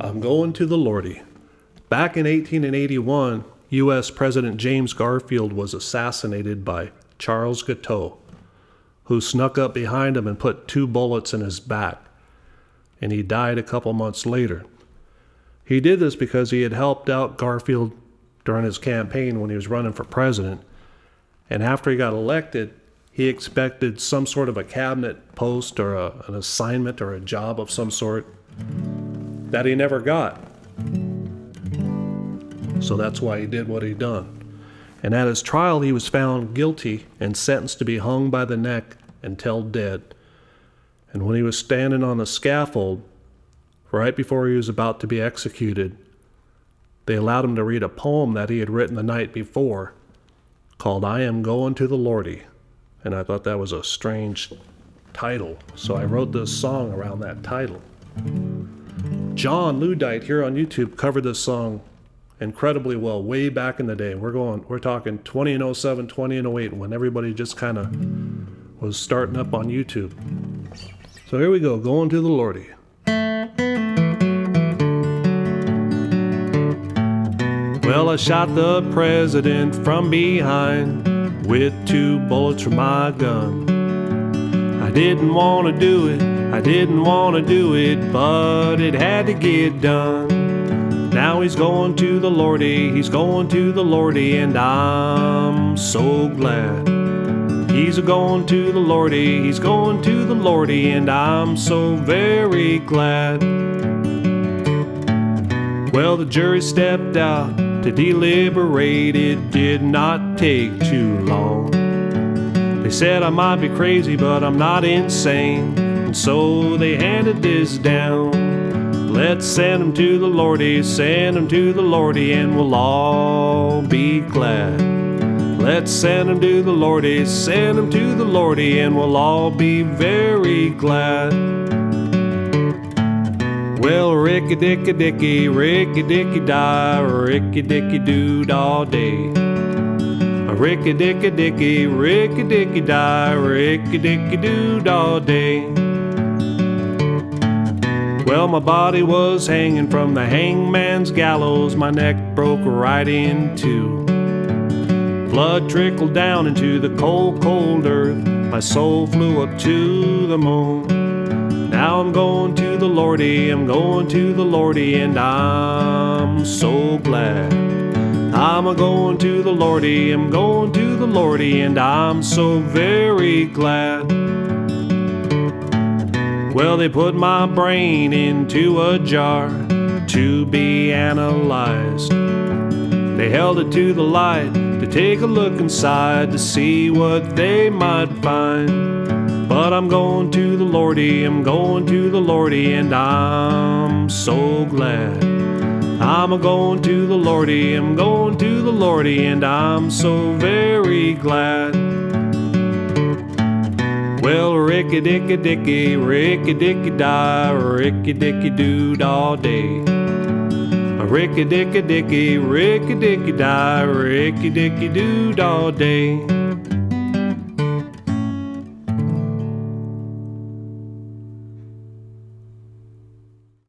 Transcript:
I'm going to the Lordy. Back in 1881, U.S. President James Garfield was assassinated by Charles Guiteau, who snuck up behind him and put 2 bullets in his back, and he died a couple months later. He did this because he had helped out Garfield during his campaign when he was running for president, and after he got elected, he expected some sort of a cabinet post or an assignment or a job of some sort that he never got. So that's why he did what he done. And at his trial, he was found guilty and sentenced to be hung by the neck until dead. And when he was standing on the scaffold, right before he was about to be executed, they allowed him to read a poem that he had written the night before called I Am Going to the Lordy. And I thought that was a strange title, so I wrote this song around that title. John Ludite here on YouTube covered this song incredibly well way back in the day. We're talking 20 and 07, 20 and 08, when everybody just kind of was starting up on YouTube. So here we go, Going to the Lordy. Well, I shot the president from behind with 2 bullets from my gun. I didn't want to do it, but it had to get done. Now he's going to the Lordy, and I'm so glad. He's going to the Lordy, and I'm so very glad. Well, the jury stepped out to deliberate. It did not take too long. They said I might be crazy, but I'm not insane, and so they handed this down. Let's send him to the Lordy, and we'll all be glad. Let's send him to the Lordy, and we'll all be very glad. Well, ricky-dicky-dicky, ricky-dicky-die, ricky-dicky-dood all day. Ricky-dicky-dicky, ricky-dicky-die, ricky-dicky-dood all day. Well, my body was hanging from the hangman's gallows. My neck broke right in two. Blood trickled down into the cold, cold earth. My soul flew up to the moon. Now I'm going to the Lordy, and I'm so glad. I'm going to the Lordy, and I'm so very glad. Well, they put my brain into a jar to be analyzed. They held it to the light to take a look inside to see what they might find. But I'm going to the Lordy, and I'm so glad. I'm going to the Lordy, and I'm so very glad. Well, ricky-dicky-dicky, ricky-dicky-die, ricky-dicky-dood all day. Ricky-dicky-dicky, ricky-dicky-die, ricky-dicky-dood all day.